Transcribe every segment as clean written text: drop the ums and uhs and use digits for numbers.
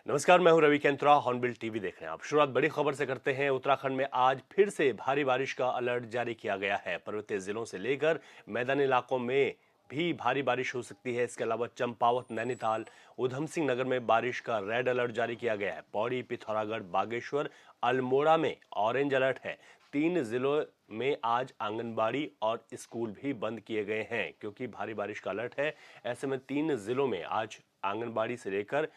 नमस्कार, मैं हूं रवि केंद्रा। हॉर्नबिल टीवी देख रहे हैं आप। शुरुआत बड़ी खबर से करते हैं। उत्तराखंड में आज फिर से भारी बारिश का अलर्ट जारी किया गया है। पर्वतीय जिलों से लेकर मैदानी इलाकों में भी भारी बारिश हो सकती है। इसके अलावा चंपावत, नैनीताल, उधम सिंह नगर में बारिश का रेड अलर्ट जारी किया गया है। पौड़ी, पिथौरागढ़, बागेश्वर, अल्मोड़ा में ऑरेंज अलर्ट है। 3 जिलों में आज आंगनबाड़ी और स्कूल भी बंद किए गए हैं क्योंकि भारी बारिश का अलर्ट है। ऐसे में 3 जिलों में आज आंगनबाड़ी से लेकर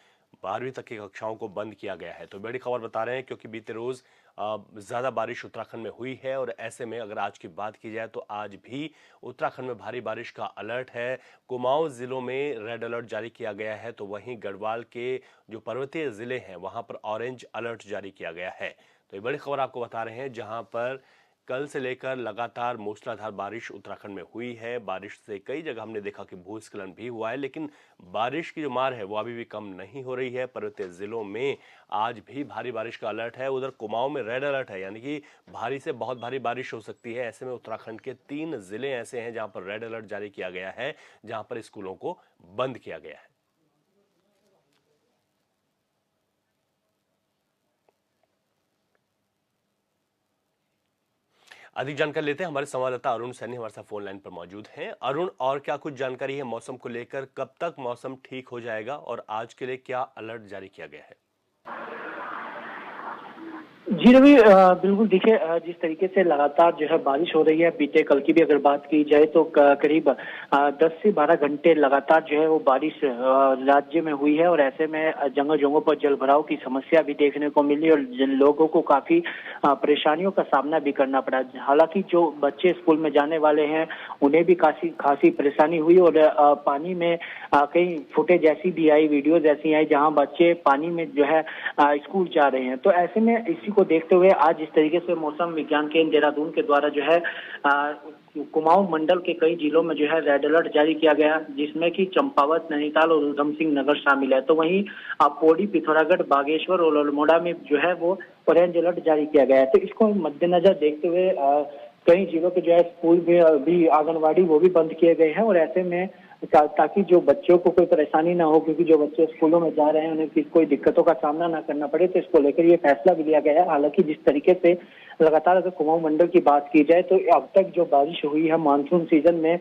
12वीं तक की कक्षाओं को बंद किया गया है। तो बड़ी खबर बता रहे हैं क्योंकि बीते रोज ज्यादा बारिश उत्तराखंड में हुई है और ऐसे में अगर आज की बात की जाए तो आज भी उत्तराखंड में भारी बारिश का अलर्ट है। कुमाऊं जिलों में रेड अलर्ट जारी किया गया है, तो वहीं गढ़वाल के जो पर्वतीय जिले हैं वहां पर ऑरेंज अलर्ट जारी किया गया है। तो ये बड़ी खबर आपको बता रहे हैं, जहां पर कल से लेकर लगातार मूसलाधार बारिश उत्तराखंड में हुई है। बारिश से कई जगह हमने देखा कि भूस्खलन भी हुआ है, लेकिन बारिश की जो मार है वो अभी भी कम नहीं हो रही है। पर्वतीय जिलों में आज भी भारी बारिश का अलर्ट है। उधर कुमाऊं में रेड अलर्ट है, यानी कि भारी से बहुत भारी बारिश हो सकती है। ऐसे में उत्तराखंड के 3 जिले ऐसे हैं जहां पर रेड अलर्ट जारी किया गया है, जहां पर स्कूलों को बंद किया गया है। अधिक जानकारी लेते हैं। हमारे संवाददाता अरुण सैनी हमारे साथ फोन लाइन पर मौजूद हैं। अरुण, और क्या कुछ जानकारी है मौसम को लेकर? कब तक मौसम ठीक हो जाएगा और आज के लिए क्या अलर्ट जारी किया गया है? जी रवि, बिल्कुल देखिए, जिस तरीके से लगातार जो है बारिश हो रही है, बीते कल की भी अगर बात की जाए तो करीब 10 से 12 घंटे लगातार जो है वो बारिश राज्य में हुई है और ऐसे में जगह जगहों पर जलभराव की समस्या भी देखने को मिली और लोगों को काफी परेशानियों का सामना भी करना पड़ा। हालांकि जो बच्चे स्कूल में जाने वाले हैं उन्हें भी काफी खासी परेशानी हुई और पानी में कई फुटेज ऐसी भी आई, वीडियोज ऐसी आई जहाँ बच्चे पानी में जो है स्कूल जा रहे हैं। तो ऐसे में इसी को देखते हुए आज इस तरीके से मौसम विज्ञान केंद्र देहरादून के द्वारा जो है कुमाऊं मंडल के कई जिलों में जो है रेड अलर्ट जारी किया गया, जिसमें कि चंपावत, नैनीताल और उधम सिंह नगर शामिल है। तो वहीं पौड़ी, पिथौरागढ़, बागेश्वर और अल्मोड़ा में जो है वो ऑरेंज अलर्ट जारी किया गया है। तो इसको मद्देनजर देखते हुए कई जिलों के जो है स्कूल में भी आंगनबाड़ी वो भी बंद किए गए हैं और ऐसे में ताकि जो बच्चों को कोई परेशानी ना हो, क्योंकि जो बच्चे स्कूलों में जा रहे हैं उन्हें कोई दिक्कतों का सामना ना करना पड़े, तो इसको लेकर ये फैसला भी लिया गया है। हालांकि जिस तरीके से लगातार अगर कुमाऊं मंडल की बात की जाए तो अब तक जो बारिश हुई है मानसून सीजन में,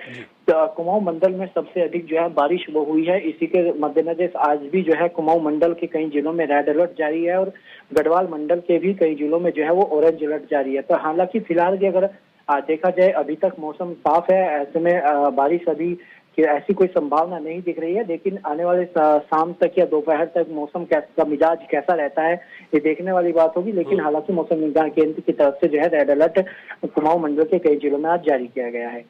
कुमाऊं मंडल में सबसे अधिक जो है बारिश वो हुई है। इसी के मद्देनजर आज भी जो है कुमाऊं मंडल के कई जिलों में रेड अलर्ट जारी है और गढ़वाल मंडल के भी कई जिलों में जो है वो ऑरेंज अलर्ट जारी है। तो हालांकि फिलहाल की अगर देखा जाए अभी तक मौसम साफ है, ऐसे में बारिश अभी कि ऐसी कोई संभावना नहीं दिख रही है, लेकिन आने वाले शाम तक या दोपहर तक मौसम का मिजाज कैसा रहता है ये देखने वाली बात होगी। लेकिन हालांकि मौसम विज्ञान केंद्र की तरफ से जो है रेड अलर्ट कुमाऊं मंडल के कई जिलों में आज जारी किया गया है।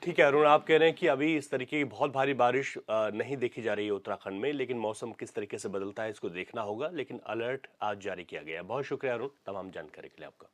ठीक है अरुण, आप कह रहे हैं कि अभी इस तरीके की बहुत भारी बारिश नहीं देखी जा रही है उत्तराखंड में, लेकिन मौसम किस तरीके से बदलता है इसको देखना होगा। लेकिन अलर्ट आज जारी किया गया है। बहुत शुक्रिया अरुण तमाम जानकारी के लिए आपका।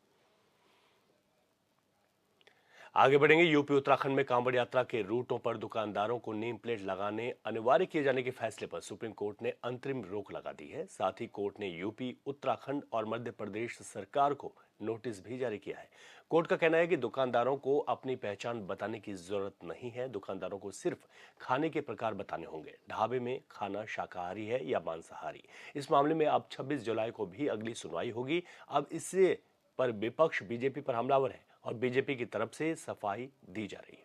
आगे बढ़ेंगे। यूपी उत्तराखंड में कांवड़ यात्रा के रूटों पर दुकानदारों को नेम प्लेट लगाने अनिवार्य किए जाने के फैसले पर सुप्रीम कोर्ट ने अंतरिम रोक लगा दी है। साथ ही कोर्ट ने यूपी, उत्तराखंड और मध्य प्रदेश सरकार को नोटिस भी जारी किया है। कोर्ट का कहना है कि दुकानदारों को अपनी पहचान बताने की जरूरत नहीं है। दुकानदारों को सिर्फ खाने के प्रकार बताने होंगे। ढाबे में खाना शाकाहारी है या मांसाहारी। इस मामले में अब 26 जुलाई को भी अगली सुनवाई होगी। अब इससे पर विपक्ष बीजेपी पर हमलावर है और बीजेपी की तरफ से सफाई दी जा रही है।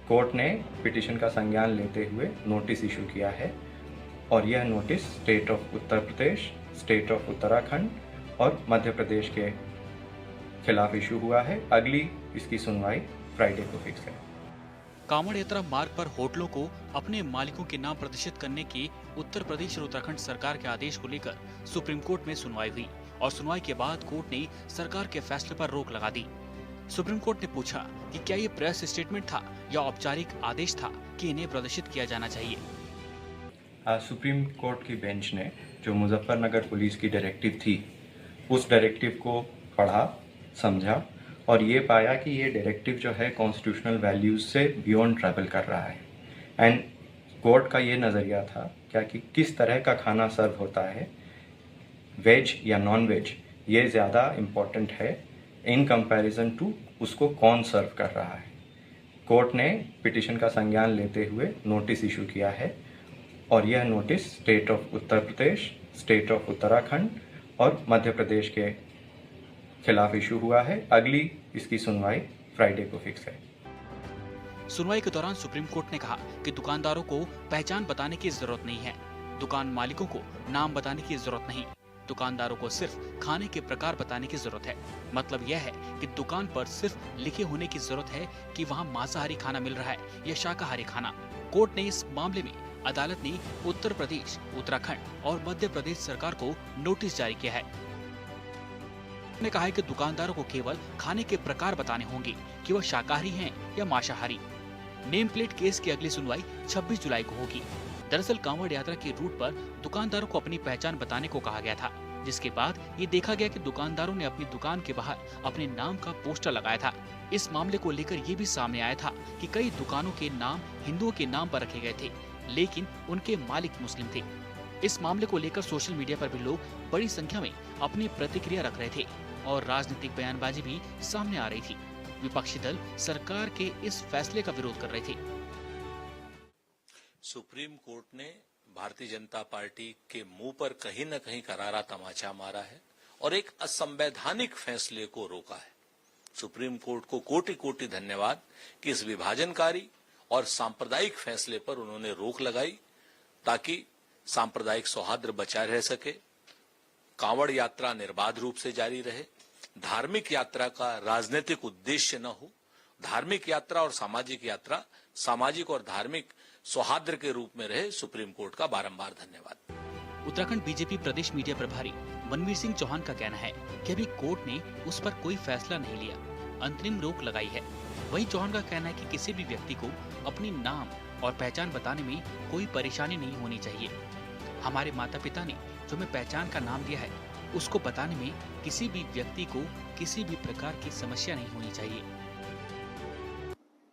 कोर्ट ने पिटीशन का संज्ञान लेते हुए नोटिस इशू किया है और यह notice state of Uttar Pradesh, state of Uttarakhand और मध्य प्रदेश के खिलाफ इशू हुआ है। अगली इसकी सुनवाई फ्राइडे को फिक्स है। कांवड़ यात्रा मार्ग पर होटलों को अपने मालिकों के नाम प्रतिष्ठित करने के उत्तर प्रदेश और उत्तराखंड सरकार के आदेश को लेकर सुप्रीम कोर्ट में सुनवाई हुई और सुनवाई के बाद कोर्ट ने सरकार के फैसले पर रोक लगा दी। सुप्रीम कोर्ट ने पूछा कि क्या ये प्रेस स्टेटमेंट था या औपचारिक आदेश था कि इन्हें प्रदर्शित किया जाना चाहिए। आज सुप्रीम कोर्ट की बेंच ने जो मुजफ्फरनगर पुलिस की डायरेक्टिव थी उस डायरेक्टिव को पढ़ा, समझा और ये पाया कि ये डायरेक्टिव जो है कॉन्स्टिट्यूशनल वैल्यूज से बियॉन्ड ट्रैवल कर रहा है। एंड कोर्ट का ये नज़रिया था क्या कि किस तरह का खाना सर्व होता है, वेज या नॉन वेज, ये ज़्यादा इम्पोर्टेंट है इन कंपैरिजन टू उसको कौन सर्व कर रहा है। कोर्ट ने पिटिशन का संज्ञान लेते हुए नोटिस इशू किया है और यह notice state of Uttar Pradesh, state of Uttarakhand और मध्य प्रदेश के खिलाफ इशू हुआ है। अगली इसकी सुनवाई फ्राइडे को फिक्स है। सुनवाई के दौरान सुप्रीम कोर्ट ने कहा कि दुकानदारों को पहचान बताने की जरूरत नहीं है, दुकान मालिकों को नाम बताने की जरूरत नहीं, दुकानदारों को सिर्फ खाने के प्रकार बताने की जरूरत है। मतलब यह है कि दुकान पर सिर्फ लिखे होने की जरूरत है कि वहां मांसाहारी खाना मिल रहा है या शाकाहारी खाना। कोर्ट ने इस मामले में अदालत ने उत्तर प्रदेश, उत्तराखंड और मध्य प्रदेश सरकार को नोटिस जारी किया है। ने कहा है कि दुकानदारों को केवल खाने के प्रकार बताने होंगे कि वह शाकाहारी हैं या मांसाहारी। नेम प्लेट केस की अगली सुनवाई 26 जुलाई को होगी। दरअसल कांवड़ यात्रा के रूट पर दुकानदारों को अपनी पहचान बताने को कहा गया था, जिसके बाद ये देखा गया कि दुकानदारों ने अपनी दुकान के बाहर अपने नाम का पोस्टर लगाया था। इस मामले को लेकर ये भी सामने आया था कि कई दुकानों के नाम हिंदुओं के नाम पर रखे गए थे, लेकिन उनके मालिक मुस्लिम थे। इस मामले को लेकर सोशल मीडिया पर भी लोग बड़ी संख्या में अपनी प्रतिक्रिया रख रहे थे और राजनीतिक बयानबाजी भी सामने आ रही थी। विपक्षी दल सरकार के इस फैसले का विरोध कर रहे थे। सुप्रीम कोर्ट ने भारतीय जनता पार्टी के मुंह पर कहीं न कहीं करारा तमाचा मारा है और एक असंवैधानिक फैसले को रोका है। सुप्रीम कोर्ट को कोटि कोटि धन्यवाद कि इस विभाजनकारी और सांप्रदायिक फैसले पर उन्होंने रोक लगाई ताकि सांप्रदायिक सौहार्द बचा रह सके, कांवड़ यात्रा निर्बाध रूप से जारी रहे, धार्मिक यात्रा का राजनीतिक उद्देश्य न हो, धार्मिक यात्रा और सामाजिक यात्रा सामाजिक और धार्मिक सौहार्द के रूप में रहे। सुप्रीम कोर्ट का बारंबार धन्यवाद। उत्तराखंड बीजेपी प्रदेश मीडिया प्रभारी मनवीर सिंह चौहान का कहना है कि अभी कोर्ट ने उस पर कोई फैसला नहीं लिया, अंतरिम रोक लगाई है। वहीं चौहान का कहना है कि किसी भी व्यक्ति को अपनी नाम और पहचान बताने में कोई परेशानी नहीं होनी चाहिए। हमारे माता पिता ने जो हमें पहचान का नाम दिया है, उसको बताने में किसी भी व्यक्ति को किसी भी प्रकार की समस्या नहीं होनी चाहिए।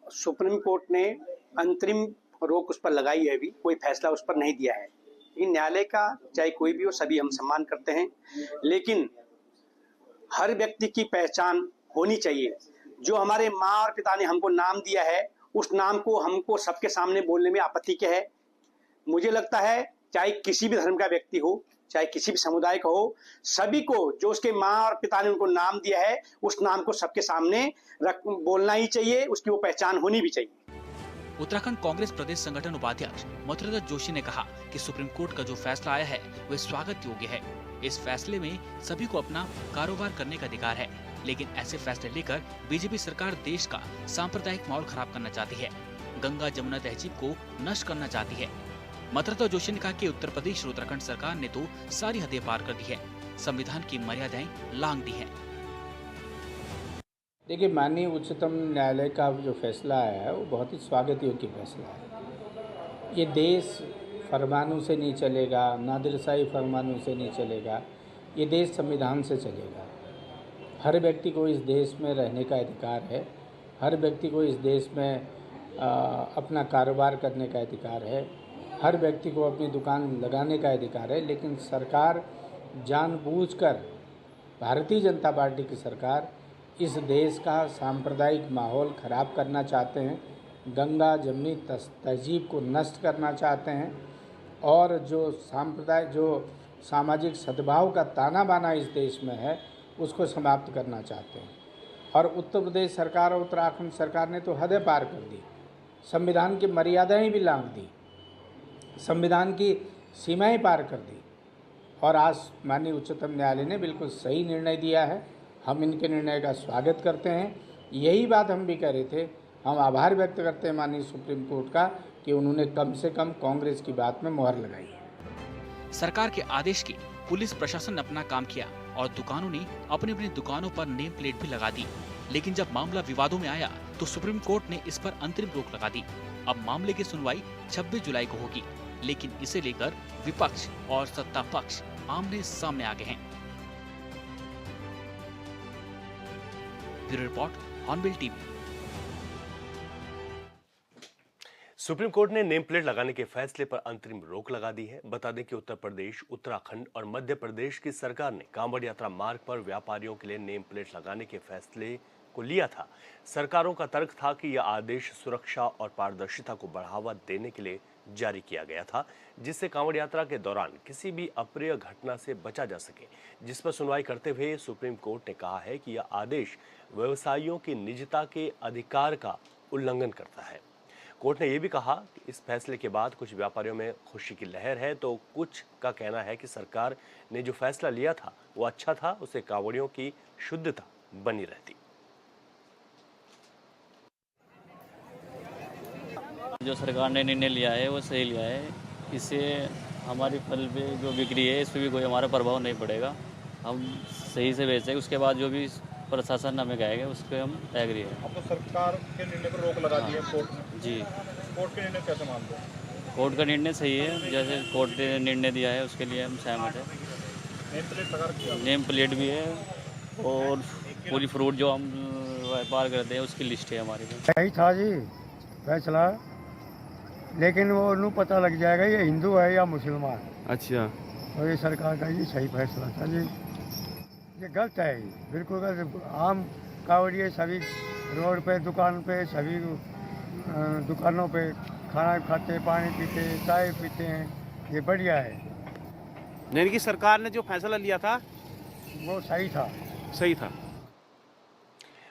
सुप्रीम कोर्ट ने अंतरिम रोक उस पर लगाई है, अभी कोई फैसला उस पर नहीं दिया है। लेकिन न्यायालय का चाहे कोई भी हो, सभी हम सम्मान करते हैं, लेकिन हर व्यक्ति की पहचान होनी चाहिए। जो हमारे माँ और पिता ने हमको नाम दिया है, उस नाम को हमको सबके सामने बोलने में आपत्ति क्या है? मुझे लगता है चाहे किसी भी धर्म का व्यक्ति हो, चाहे किसी भी समुदाय का हो, सभी को जो उसके माँ और पिता ने उनको नाम दिया है, उस नाम को सबके सामने बोलना ही चाहिए, उसकी वो पहचान होनी भी चाहिए। उत्तराखंड कांग्रेस प्रदेश संगठन उपाध्यक्ष मथुरा जोशी ने कहा कि सुप्रीम कोर्ट का जो फैसला आया है वह स्वागत योग्य है। इस फैसले में सभी को अपना कारोबार करने का अधिकार है, लेकिन ऐसे फैसले लेकर बीजेपी सरकार देश का सांप्रदायिक माहौल खराब करना चाहती है, गंगा जमुना तहजीब को नष्ट करना चाहती है। मथुरा जोशी ने कहा कि उत्तर प्रदेश और उत्तराखंड सरकार ने तो सारी हदें पार कर दी है, संविधान की मर्यादाएं लांघ दी हैं। देखिए, माननीय उच्चतम न्यायालय का जो फैसला आया है वो बहुत ही स्वागत योग्य फैसला है। ये देश फरमानों से नहीं चलेगा, नादिरशाही फरमानों से नहीं चलेगा, ये देश संविधान से चलेगा। हर व्यक्ति को इस देश में रहने का अधिकार है, हर व्यक्ति को इस देश में अपना कारोबार करने का अधिकार है, हर व्यक्ति को अपनी दुकान लगाने का अधिकार है। लेकिन सरकार जानबूझकर, भारतीय जनता पार्टी की सरकार इस देश का सांप्रदायिक माहौल ख़राब करना चाहते हैं, गंगा जमुनी तहजीब को नष्ट करना चाहते हैं और जो सामाजिक सद्भाव का ताना बाना इस देश में है उसको समाप्त करना चाहते हैं। और उत्तर प्रदेश सरकार और उत्तराखंड सरकार ने तो हदें पार कर दी, संविधान की मर्यादाएं भी लांघ दी, संविधान की सीमाएं पार कर दी। और आज माननीय उच्चतम न्यायालय ने बिल्कुल सही निर्णय दिया है, हम इनके निर्णय का स्वागत करते हैं। यही बात हम भी कह रहे थे, हम आभार व्यक्त करते हैं माननीय सुप्रीम कोर्ट का कि उन्होंने कम से कम कांग्रेस की बात में मुहर लगाई है। सरकार के आदेश की पुलिस प्रशासन ने अपना काम किया और दुकानों ने अपनी अपनी दुकानों पर नेम प्लेट भी लगा दी, लेकिन जब मामला विवादों में आया तो सुप्रीम कोर्ट ने इस पर अंतरिम रोक लगा दी। अब मामले की सुनवाई 26 जुलाई को होगी, लेकिन इसे लेकर विपक्ष और सत्ता पक्ष आमने सामने आ गए हैं। Bureau report, hornbill TV. Supreme court ने नेम प्लेट लगाने के फैसले पर अंतरिम रोक लगा दी है। बता दें कि उत्तर प्रदेश, उत्तराखंड और मध्य प्रदेश की सरकार ने कांवड़ यात्रा मार्ग पर व्यापारियों के लिए नेम प्लेट लगाने के फैसले को लिया था। सरकारों का तर्क था कि यह आदेश सुरक्षा और पारदर्शिता को बढ़ावा देने के लिए जारी किया गया था, जिससे कांवड़ यात्रा के दौरान किसी भी अप्रिय घटना से बचा जा सके। जिस पर सुनवाई करते हुए सुप्रीम कोर्ट ने कहा है कि यह आदेश व्यवसायियों की निजता के अधिकार का उल्लंघन करता है। कोर्ट ने यह भी कहा कि इस फैसले के बाद कुछ व्यापारियों में खुशी की लहर है, तो कुछ का कहना है कि सरकार ने जो फैसला लिया था वो अच्छा था, उससे कांवड़ियों की शुद्धता बनी रहती। जो सरकार ने निर्णय लिया है वो सही लिया है। इससे हमारी फल पे जो बिक्री है इस पर भी कोई हमारा प्रभाव नहीं पड़ेगा। हम सही से बेचेंगे, उसके बाद जो भी प्रशासन हमें कहेगा उस पर हम एग्री है। अब तो सरकार के निर्णय पर रोक लगा दी है कोर्ट ने। जी, कोर्ट के निर्णय कैसे मानते हैं? कोर्ट का निर्णय सही है, जैसे कोर्ट ने निर्णय दिया है उसके लिए हम सहमत है। नेम प्लेट लगा रखी है? नेम प्लेट भी है और पूरी फ्रूट जो हम व्यापार करते हैं उसकी लिस्ट है हमारे पास। सही था जी फैसला, लेकिन वो उन्हें पता लग जाएगा ये हिंदू है या मुसलमान। अच्छा, और ये सरकार का ये सही फैसला था जी। ये गलत है, बिल्कुल गलत। आम कांवड़िए सभी रोड पे, दुकान पे, सभी दुकानों पे खाना खाते, पानी पीते, चाय पीते हैं। ये बढ़िया है। यानी कि सरकार ने जो फैसला लिया था वो सही था। सही था।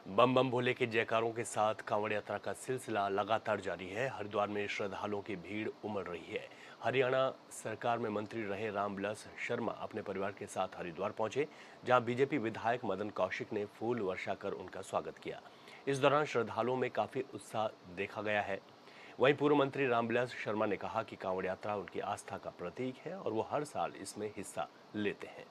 बम बम भोले के जयकारों के साथ कांवड़ यात्रा का सिलसिला लगातार जारी है। हरिद्वार में श्रद्धालुओं की भीड़ उमड़ रही है। हरियाणा सरकार में मंत्री रहे रामविलास शर्मा अपने परिवार के साथ हरिद्वार पहुंचे, जहां बीजेपी विधायक मदन कौशिक ने फूल वर्षा कर उनका स्वागत किया। इस दौरान श्रद्धालुओं में काफी उत्साह देखा गया है। वहीं पूर्व मंत्री रामविलास शर्मा ने कहा कि कांवड़ यात्रा उनकी आस्था का प्रतीक है और वो हर साल इसमें हिस्सा लेते हैं।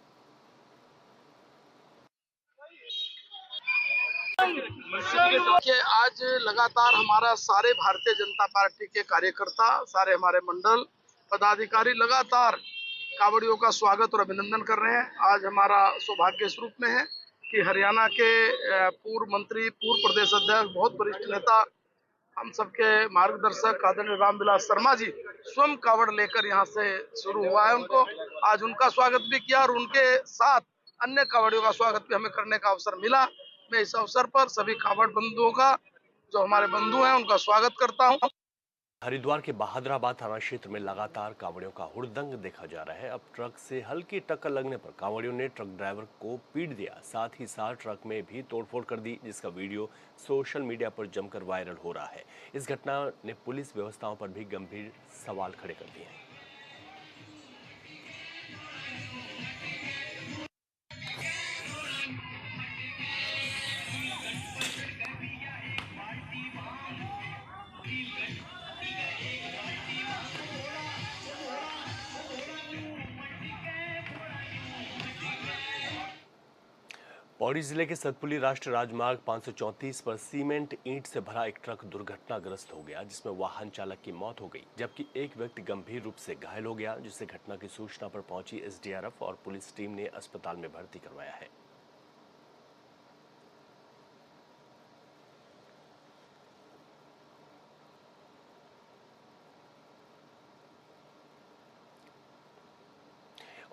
कि आज लगातार हमारा सारे भारतीय जनता पार्टी के कार्यकर्ता, सारे हमारे मंडल पदाधिकारी लगातार कांवड़ियों का स्वागत और अभिनंदन कर रहे हैं। आज हमारा सौभाग्य इस रूप में है कि हरियाणा के पूर्व मंत्री, पूर्व प्रदेश अध्यक्ष, बहुत वरिष्ठ नेता, हम सबके मार्गदर्शक आदरणीय रामविलास शर्मा जी स्वयं कांवड़ लेकर यहाँ से शुरू हुआ है उनको। आज उनका स्वागत भी किया और उनके साथ अन्य कांवड़ियों का स्वागत भी हमें करने का अवसर मिला। मैं इस अवसर पर सभी कांवड़ बंधुओं का, जो हमारे बंधु हैं, उनका स्वागत करता हूं। हरिद्वार के बहादुराबाद थाना क्षेत्र में लगातार कांवड़ियों का हुड़दंग देखा जा रहा है। अब ट्रक से हल्की टक्कर लगने पर कांवड़ियों ने ट्रक ड्राइवर को पीट दिया, साथ ही साथ ट्रक में भी तोड़फोड़ कर दी, जिसका वीडियो सोशल मीडिया पर जमकर वायरल हो रहा है। इस घटना ने पुलिस व्यवस्थाओं पर भी गंभीर सवाल खड़े कर दिए हैं। पौड़ी जिले के सतपुली राष्ट्रीय राजमार्ग 534 पर सीमेंट ईंट से भरा एक ट्रक दुर्घटनाग्रस्त हो गया, जिसमें वाहन चालक की मौत हो गई, जबकि एक व्यक्ति गंभीर रूप से घायल हो गया, जिसे घटना की सूचना पर पहुंची एसडीआरएफ और पुलिस टीम ने अस्पताल में भर्ती करवाया है।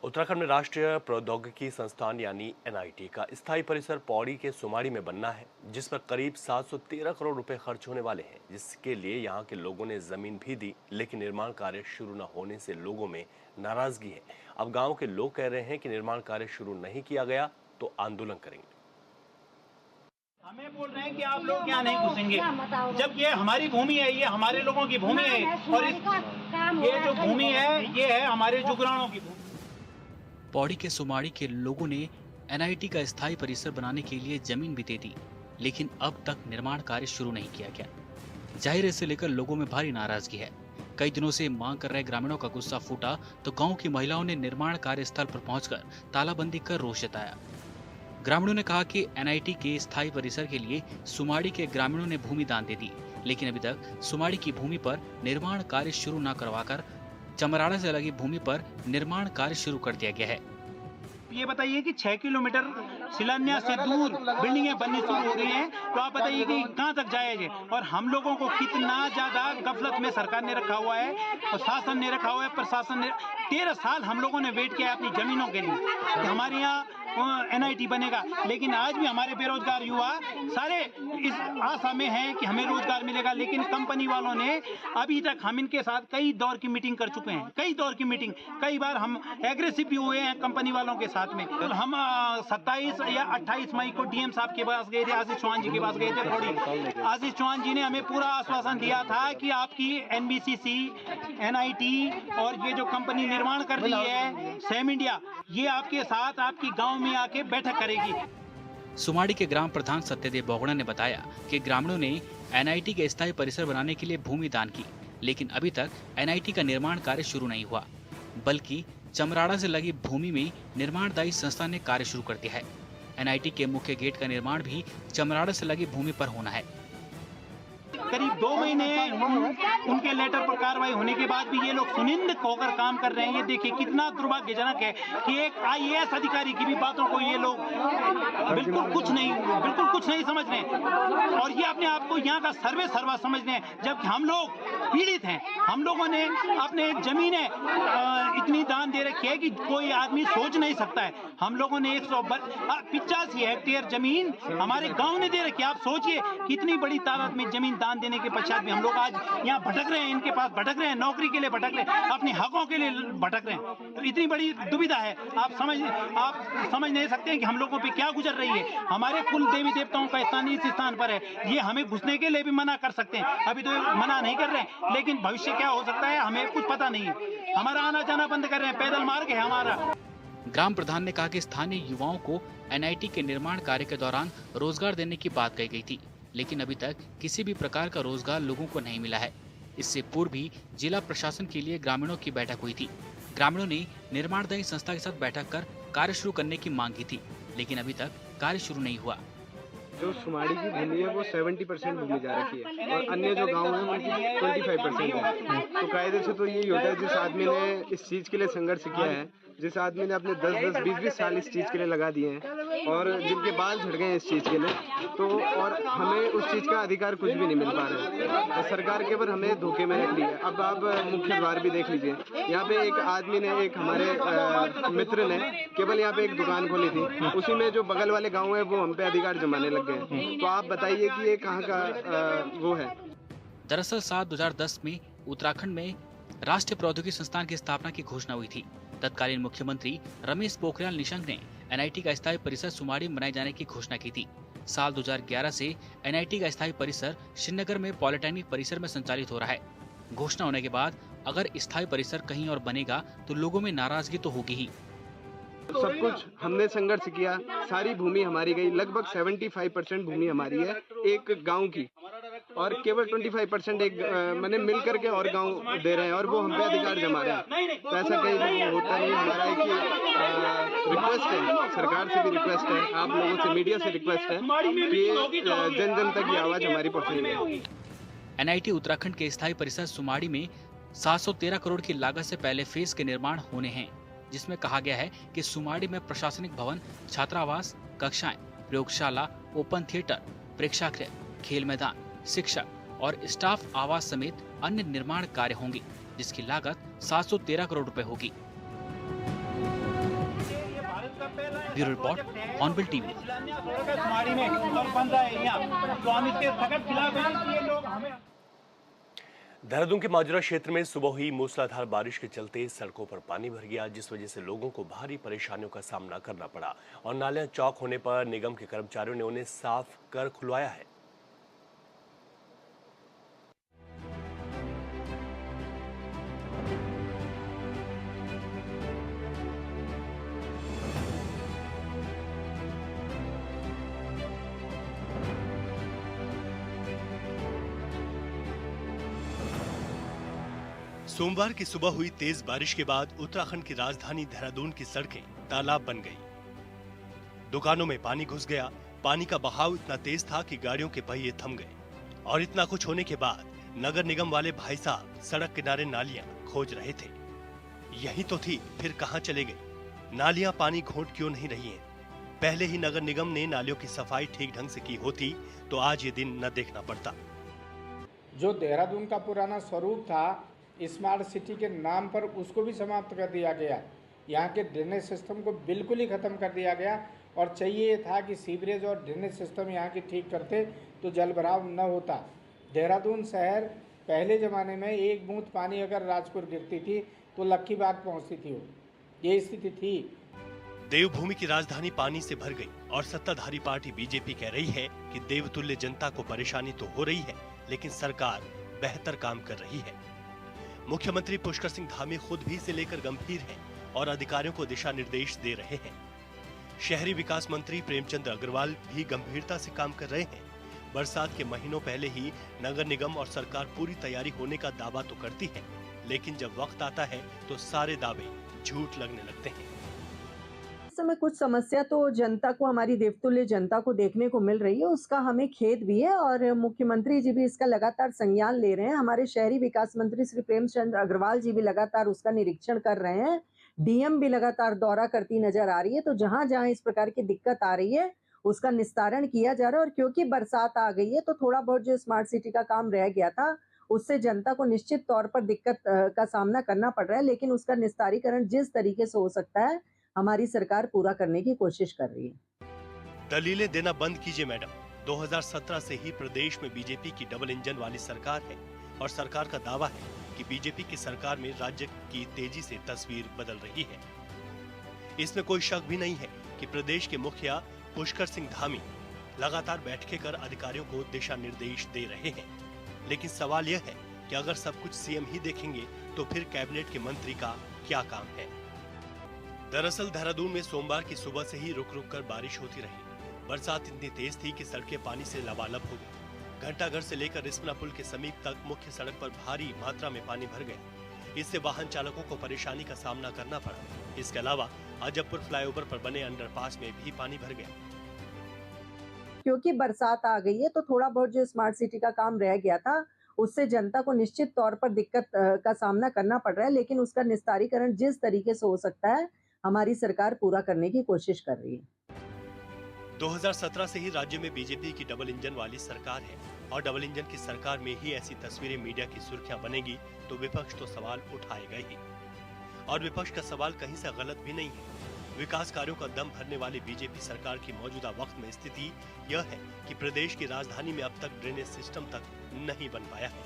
उत्तराखंड में राष्ट्रीय प्रौद्योगिकी संस्थान यानी एनआईटी का स्थायी परिसर पौड़ी के सुमाड़ी में बनना है, जिस पर करीब 713 करोड़ रुपए खर्च होने वाले हैं, जिसके लिए यहां के लोगों ने जमीन भी दी, लेकिन निर्माण कार्य शुरू न होने से लोगों में नाराजगी है। अब गांव के लोग कह रहे हैं कि निर्माण कार्य शुरू नहीं किया गया तो आंदोलन करेंगे। हमें बोल रहे हैं कि आप लोग क्या नहीं घुसेंगे, जब ये हमारी भूमि है, ये हमारे लोगों की भूमि है, और ये जो भूमि है ये है हमारे जुगरानों की भूमि। पौड़ी के सुमाड़ी के लोगों ने एनआईटी का स्थायी परिसर बनाने के लिए जमीन भी दे दी, लेकिन अब तक निर्माण कार्य शुरू नहीं किया गया। जाहिर है, इसे लेकर लोगों में भारी नाराजगी है। कई दिनों से मांग कर रहे ग्रामीणों का गुस्सा फूटा तो गांव की महिलाओं ने निर्माण कार्य स्थल पर पहुंचकर तालाबंदी कर रोष जताया। ग्रामीणों ने कहा कि एनआईटी के स्थायी परिसर के लिए सुमाड़ी के ग्रामीणों ने भूमि दान दे दी, लेकिन अभी तक सुमाड़ी की भूमि पर निर्माण कार्य शुरू न करवाकर चमराड़ा से लगी भूमि पर निर्माण कार्य शुरू कर दिया गया है। ये बताइए कि 6 किलोमीटर शिलान्यास से दूर बिल्डिंगें बननी शुरू हो गई हैं, तो आप बताइए कि कहां तक जाएंगे। और हम लोगों को कितना ज्यादा गफलत में सरकार ने रखा हुआ है और शासन ने रखा हुआ है, प्रशासन ने। 13 साल हम लोगों ने वेट किया अपनी जमीनों के लिए कि हमारे यहाँ NIT बनेगा, लेकिन आज भी हमारे बेरोजगार युवा सारे इस आशा में हैं कि हमें रोजगार मिलेगा। लेकिन कंपनी वालों ने अभी तक, हम इनके साथ कई दौर की मीटिंग कर चुके हैं, कई दौर की मीटिंग, कई बार हम एग्रेसिव भी हुए हैं कंपनी वालों के साथ में। हम 27 या 28 मई को DM साहब के पास गए थे, आशीष चौहान जी के पास गए थे थोड़ी। आशीष चौहान जी ने हमें पूरा आश्वासन दिया था कि आपकी NBCC, NIT और ये जो कंपनी निर्माण कर रही है सेम इंडिया, ये आपके साथ आपकी गांव में आके बैठक करेगी। सुमाड़ी के ग्राम प्रधान सत्यदेव बोगड़ा ने बताया कि ग्रामीणों ने NIT के स्थायी परिसर बनाने के लिए भूमि दान की, लेकिन अभी तक NIT का निर्माण कार्य शुरू नहीं हुआ, बल्कि चमराड़ा से लगी भूमि में निर्माणदायी संस्था ने कार्य शुरू कर दिया है। NIT के मुख्य गेट का निर्माण भी चमराड़ा से लगी भूमि पर होना है। करीब 2 महीने उनके लेटर पर कार्रवाई होने के बाद भी ये लोग सुनिंद होकर काम कर रहे हैं। ये देखिए कितना दुर्भाग्यजनक है कि एक IAS अधिकारी की भी बातों को ये लोग बिल्कुल कुछ नहीं समझ रहे हैं और ये अपने आप को यहाँ का सर्वा समझ रहे हैं, जबकि हम लोग पीड़ित हैं। हम लोगों ने अपने जमीनें इतनी दान दे रखी है कि कोई आदमी सोच नहीं सकता है। हम लोगों ने 185 हेक्टेयर जमीन हमारे गांव ने दे रखी है। आप सोचिए कितनी बड़ी तादाद में जमीन दान देने के पश्चात भी हम लोग आज यहाँ भटक रहे हैं, इनके पास भटक रहे हैं, नौकरी के लिए भटक रहे हैं, अपने हकों के लिए भटक रहे हैं। तो इतनी बड़ी दुविधा है, आप समझ नहीं सकते कि हम लोगों पे क्या गुजर रही है। हमारे कुल देवी देवताओं का स्थान इस स्थान पर है, ये हमें घुसने के लिए भी मना कर सकते हैं। अभी तो मना नहीं कर रहे हैं, लेकिन भविष्य क्या हो सकता है हमें कुछ पता नहीं है। हमारा आना जाना बंद कर रहे हैं, पैदल मार्ग है हमारा। ग्राम प्रधान ने कहा कि स्थानीय युवाओं को NIT के निर्माण कार्य के दौरान रोजगार देने की बात कही गई थी, लेकिन अभी तक किसी भी प्रकार का रोजगार लोगों को नहीं मिला है। इससे पूर्व भी जिला प्रशासन के लिए ग्रामीणों की बैठक हुई थी। ग्रामीणों ने निर्माणदायी संस्था के साथ बैठक कर कार्य शुरू करने की मांग की थी, लेकिन अभी तक कार्य शुरू नहीं हुआ। जो सुमाड़ी की भूमि है वो 70% भूमि जा रखी है और अन्य जो गांव है उनकी 25% है। तो कायदे से तो यही होता है, जिस आदमी ने इस चीज़ के लिए संघर्ष किया है, जिस आदमी ने अपने 10-10, 20-20 साल इस चीज़ के लिए लगा दिए हैं और जिनके बाल झड़ गए हैं इस चीज़ के लिए, तो और हमें उस चीज़ का अधिकार कुछ भी नहीं मिल पा रहा है। और सरकार केवल हमें धोखे में रख रही है। अब आप मुख्य द्वार भी देख लीजिए, यहाँ पे एक आदमी ने, एक हमारे मित्र ने केवल यहाँ पे एक दुकान खोली थी, उसी में जो बगल वाले गाँव है वो हम पे अधिकार जमाने लग गए। तो आप बताइए कि ये कहाँ का वो है। दरअसल साल 2010 में उत्तराखंड में राष्ट्रीय प्रौद्योगिकी संस्थान की स्थापना की घोषणा हुई थी। तत्कालीन मुख्यमंत्री रमेश पोखरियाल निशंक ने NIT का स्थायी परिसर सुमाड़ी में बनाए जाने की घोषणा की थी। साल 2011 से NIT का स्थायी परिसर श्रीनगर में पॉलिटेक्निक परिसर में संचालित हो रहा है। घोषणा होने के बाद अगर स्थायी परिसर कहीं और बनेगा तो लोगों में नाराजगी तो होगी ही। सब कुछ हमने संघर्ष किया, सारी भूमि हमारी गई, लगभग 75% भूमि हमारी है एक गांव की, और केवल 25% एक मैंने मिल करके और गांव दे रहे हैं और वो हम पे अधिकार जमा रहे हैं। तो ऐसा कहीं होता नहीं। हमारा एक रिक्वेस्ट है, सरकार से भी रिक्वेस्ट है, आप लोगों से, मीडिया से रिक्वेस्ट है कि जन जन तक ये आवाज हमारी पहुंचेगी। NIT उत्तराखंड के स्थायी परिसर सुमाड़ी में 713 करोड़ की लागत से पहले फेज के निर्माण होने हैं, जिसमें कहा गया है कि सुमाड़ी में प्रशासनिक भवन, छात्रावास, कक्षाएं, प्रयोगशाला, ओपन थिएटर, प्रेक्षागृह, खेल मैदान, शिक्षक और स्टाफ आवास समेत अन्य निर्माण कार्य होंगे, जिसकी लागत 713 करोड़ रुपए होगी। Bureau report, hornbill TV. Dehradun के माजरा क्षेत्र में सुबह हुई मूसलाधार बारिश के चलते सड़कों पर पानी भर गया, जिस वजह से लोगों को भारी परेशानियों का सामना करना पड़ा और नालियां चौक होने पर निगम के कर्मचारियों ने उन्हें साफ कर खुलवाया है। सोमवार की सुबह हुई तेज बारिश के बाद उत्तराखंड की राजधानी देहरादून की सड़कें तालाब बन गईं। दुकानों में पानी घुस गया। पानी का बहाव इतना तेज था कि गाड़ियों के पहिए थम गए। और इतना कुछ होने के बाद नगर निगम वाले भाई साहब सड़क किनारे नालियां खोज रहे थे। यही तो थी, फिर कहां चले गए? नालियां पानी घोंट क्यों नहीं रही हैं? पहले ही नगर निगम ने नालियों की सफाई ठीक ढंग से की होती तो आज ये दिन न देखना पड़ता। जो देहरादून का पुराना स्वरूप था स्मार्ट सिटी के नाम पर, उसको भी समाप्त कर दिया गया। यहाँ के ड्रेनेज सिस्टम को बिल्कुल ही ख़त्म कर दिया गया और चाहिए था कि सीवरेज और ड्रेनेज सिस्टम यहाँ की ठीक करते तो जल भराव न होता। देहरादून शहर पहले ज़माने में एक बूंद पानी अगर राजपुर गिरती थी तो लक्खीबाग पहुँचती थी, ये स्थिति थी। देवभूमि की राजधानी पानी से भर गई और सत्ताधारी पार्टी बीजेपी कह रही है कि देवतुल्य जनता को परेशानी तो हो रही है, लेकिन सरकार बेहतर काम कर रही है। मुख्यमंत्री पुष्कर सिंह धामी खुद भी इसे लेकर गंभीर हैं और अधिकारियों को दिशा निर्देश दे रहे हैं। शहरी विकास मंत्री प्रेमचंद अग्रवाल भी गंभीरता से काम कर रहे हैं। बरसात के महीनों पहले ही नगर निगम और सरकार पूरी तैयारी होने का दावा तो करती है, लेकिन जब वक्त आता है तो सारे दावे झूठ लगने लगते हैं। इस समय कुछ समस्या तो जनता को, हमारी देवतुल्य जनता को देखने को मिल रही है, उसका हमें खेद भी है और मुख्यमंत्री जी भी इसका लगातार संज्ञान ले रहे हैं। हमारे शहरी विकास मंत्री श्री प्रेमचंद अग्रवाल जी भी लगातार उसका निरीक्षण कर रहे हैं। डीएम भी लगातार दौरा करती नजर आ रही है। तो जहां जहां इस प्रकार की दिक्कत आ रही है उसका निस्तारण किया जा रहा है। और क्योंकि बरसात आ गई है तो थोड़ा बहुत जो स्मार्ट सिटी का काम रह गया था उससे जनता को निश्चित तौर पर दिक्कत का सामना करना पड़ रहा है, लेकिन उसका निस्तारीकरण जिस तरीके से हो सकता है हमारी सरकार पूरा करने की कोशिश कर रही है। दलीलें देना बंद कीजिए मैडम। 2017 से ही प्रदेश में बीजेपी की डबल इंजन वाली सरकार है और सरकार का दावा है कि बीजेपी की सरकार में राज्य की तेजी से तस्वीर बदल रही है। इसमें कोई शक भी नहीं है कि प्रदेश के मुखिया पुष्कर सिंह धामी लगातार बैठकें कर अधिकारियों को दिशा निर्देश दे रहे हैं। लेकिन सवाल यह है कि अगर सब कुछ सीएम ही देखेंगे तो फिर कैबिनेट के मंत्री का क्या काम है। दरअसल देहरादून में सोमवार की सुबह से ही रुक रुक कर बारिश होती रही। बरसात इतनी तेज थी कि सड़कें पानी से लबालब हो गई। घंटाघर से लेकर रिस्पना पुल के समीप तक मुख्य सड़क पर भारी मात्रा में पानी भर गया। इससे वाहन चालकों को परेशानी का सामना करना पड़ा। इसके अलावा अजबपुर फ्लाईओवर पर बने अंडरपास में भी पानी भर गया। क्योंकि बरसात आ गई है तो थोड़ा बहुत जो स्मार्ट सिटी का काम रह गया था उससे जनता को निश्चित तौर पर दिक्कत का सामना करना पड़ रहा है, लेकिन उसका निस्तारीकरण जिस तरीके से हो सकता है हमारी सरकार पूरा करने की कोशिश कर रही है। 2017 से ही राज्य में बीजेपी की डबल इंजन वाली सरकार है और डबल इंजन की सरकार में ही ऐसी तस्वीरें मीडिया की सुर्खियां बनेगी तो विपक्ष तो सवाल उठाएगा ही। और विपक्ष का सवाल कहीं से गलत भी नहीं है। विकास कार्यों का दम भरने वाली बीजेपी सरकार की मौजूदा वक्त में स्थिति यह है कि प्रदेश की राजधानी में अब तक ड्रेनेज सिस्टम तक नहीं बन पाया है।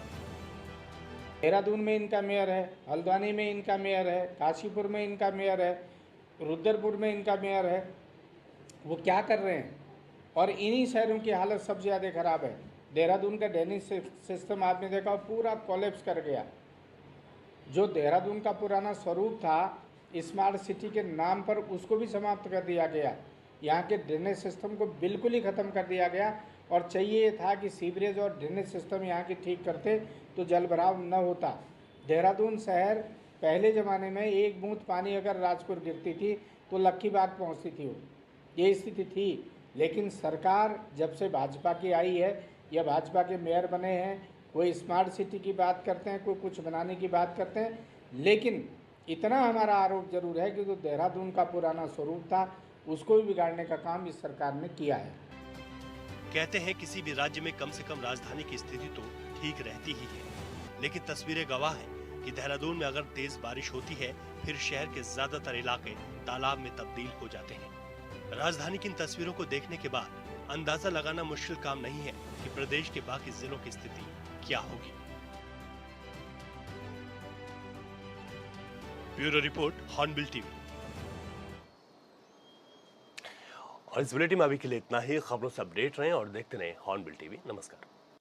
देहरादून में इनका मेयर है, हल्द्वानी में इनका मेयर है, काशीपुर में इनका मेयर है, रुद्रपुर में इनका मेयर है। वो क्या कर रहे हैं? और इन्हीं शहरों की हालत सबसे ज़्यादा खराब है। देहरादून का ड्रेनेज सिस्टम आपने देखा पूरा कोलैप्स कर गया। जो देहरादून का पुराना स्वरूप था स्मार्ट सिटी के नाम पर, उसको भी समाप्त कर दिया गया। यहाँ के ड्रेनेज सिस्टम को बिल्कुल ही ख़त्म कर दिया गया और चाहिए था कि सीवरेज और ड्रेनेज सिस्टम यहाँ की ठीक करते तो जल भराव न होता। देहरादून शहर पहले ज़माने में एक बूंद पानी अगर राजपुर गिरती थी तो लक्खीबाग पहुँचती थी, ये स्थिति थी। लेकिन सरकार जब से भाजपा की आई है या भाजपा के मेयर बने हैं, कोई स्मार्ट सिटी की बात करते हैं, कोई कुछ बनाने की बात करते हैं, लेकिन इतना हमारा आरोप जरूर है कि जो देहरादून का पुराना स्वरूप था उसको भी बिगाड़ने का काम इस सरकार ने किया है। कहते हैं किसी भी राज्य में कम से कम राजधानी की स्थिति तो ठीक रहती ही है, लेकिन तस्वीरें गवाह हैं कि देहरादून में अगर तेज बारिश होती है फिर शहर के ज्यादातर इलाके तालाब में तब्दील हो जाते हैं। राजधानी की इन तस्वीरों को देखने के बाद अंदाजा लगाना मुश्किल काम नहीं है कि प्रदेश के बाकी जिलों की स्थिति क्या होगी। Bureau report, hornbill TV. और इस बुलेटिन में अभी के लिए इतना ही। खबरों से अपडेट रहें और देखते रहें हॉर्नबिल टीवी। नमस्कार।